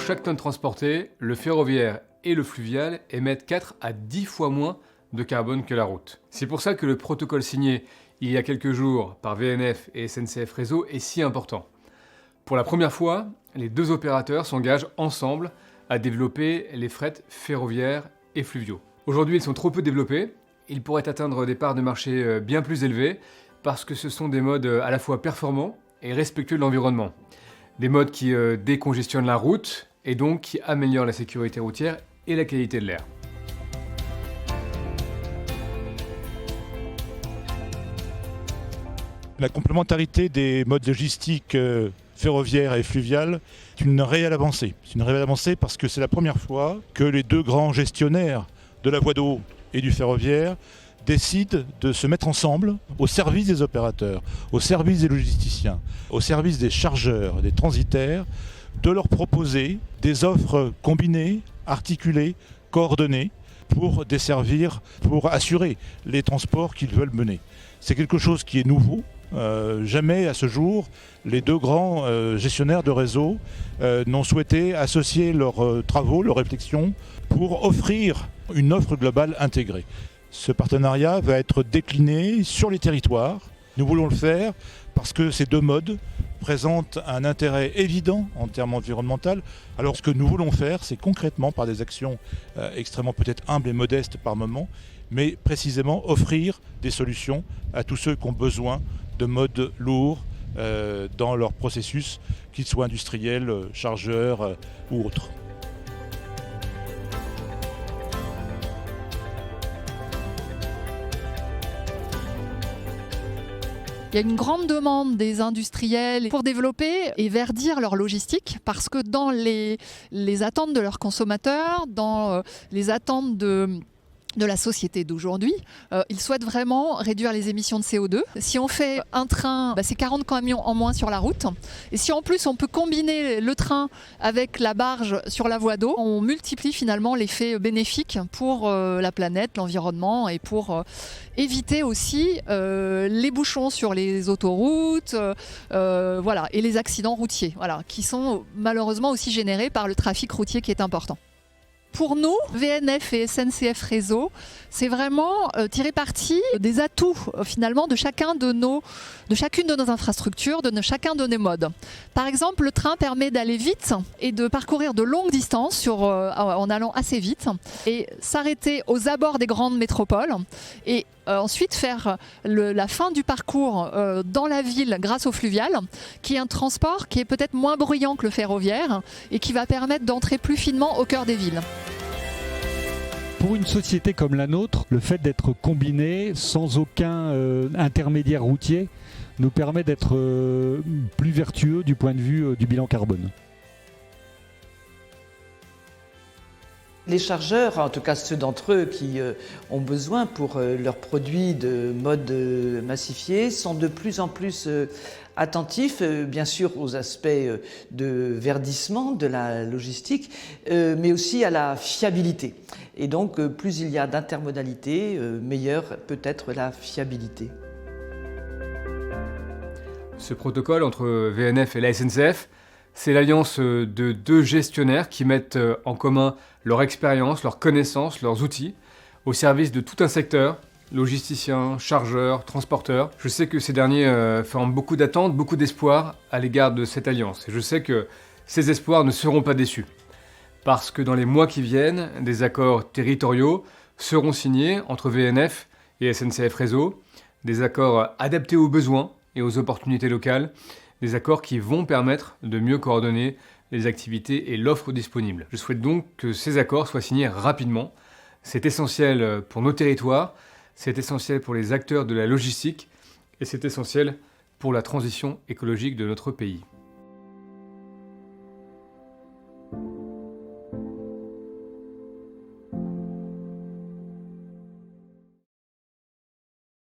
chaque tonne transportée, le ferroviaire et le fluvial émettent 4 à 10 fois moins de carbone que la route. C'est pour ça que le protocole signé il y a quelques jours par VNF et SNCF Réseau est si important. Pour la première fois, les deux opérateurs s'engagent ensemble à développer les frets ferroviaires et fluviaux. Aujourd'hui, ils sont trop peu développés. Ils pourraient atteindre des parts de marché bien plus élevées parce que ce sont des modes à la fois performants et respectueux de l'environnement. Des modes qui décongestionnent la route et donc qui améliorent la sécurité routière et la qualité de l'air. La complémentarité des modes logistiques ferroviaires et fluviales est une réelle avancée. C'est une réelle avancée parce que c'est la première fois que les deux grands gestionnaires de la voie d'eau et du ferroviaire décident de se mettre ensemble au service des opérateurs, au service des logisticiens, au service des chargeurs, des transitaires, de leur proposer des offres combinées, articulées, coordonnées pour desservir, pour assurer les transports qu'ils veulent mener. C'est quelque chose qui est nouveau. Jamais à ce jour, les deux grands gestionnaires de réseau n'ont souhaité associer leurs travaux, leurs réflexions pour offrir une offre globale intégrée. Ce partenariat va être décliné sur les territoires. Nous voulons le faire parce que ces deux modes présentent un intérêt évident en termes environnementaux. Alors ce que nous voulons faire, c'est concrètement par des actions extrêmement peut-être humbles et modestes par moment, mais précisément offrir des solutions à tous ceux qui ont besoin de modes lourds dans leur processus, qu'ils soient industriels, chargeurs ou autres. Il y a une grande demande des industriels pour développer et verdir leur logistique parce que dans les attentes de leurs consommateurs, dans les attentes de la société d'aujourd'hui, ils souhaitent vraiment réduire les émissions de CO2. Si on fait un train, c'est 40 camions en moins sur la route. Et si en plus on peut combiner le train avec la barge sur la voie d'eau, on multiplie finalement l'effet bénéfique pour la planète, l'environnement et pour éviter aussi les bouchons sur les autoroutes et les accidents routiers, qui sont malheureusement aussi générés par le trafic routier qui est important. Pour nous, VNF et SNCF Réseau, c'est vraiment tirer parti des atouts finalement de chacune de nos infrastructures, chacun de nos modes. Par exemple, le train permet d'aller vite et de parcourir de longues distances en allant assez vite et s'arrêter aux abords des grandes métropoles et ensuite faire la fin du parcours dans la ville grâce au fluvial, qui est un transport qui est peut-être moins bruyant que le ferroviaire et qui va permettre d'entrer plus finement au cœur des villes. Pour une société comme la nôtre, le fait d'être combiné sans aucun intermédiaire routier nous permet d'être plus vertueux du point de vue du bilan carbone. Les chargeurs, en tout cas ceux d'entre eux qui ont besoin pour leurs produits de mode massifié, sont de plus en plus attentifs, bien sûr, aux aspects de verdissement de la logistique, mais aussi à la fiabilité. Et donc, plus il y a d'intermodalité, meilleure peut être la fiabilité. Ce protocole entre VNF et la SNCF, c'est l'alliance de deux gestionnaires qui mettent en commun leur expérience, leurs connaissances, leurs outils, au service de tout un secteur, logisticiens, chargeurs, transporteurs. Je sais que ces derniers forment beaucoup d'attentes, beaucoup d'espoir à l'égard de cette alliance. Et je sais que ces espoirs ne seront pas déçus. Parce que dans les mois qui viennent, des accords territoriaux seront signés entre VNF et SNCF Réseau, des accords adaptés aux besoins et aux opportunités locales, des accords qui vont permettre de mieux coordonner les activités et l'offre disponible. Je souhaite donc que ces accords soient signés rapidement. C'est essentiel pour nos territoires, c'est essentiel pour les acteurs de la logistique et c'est essentiel pour la transition écologique de notre pays.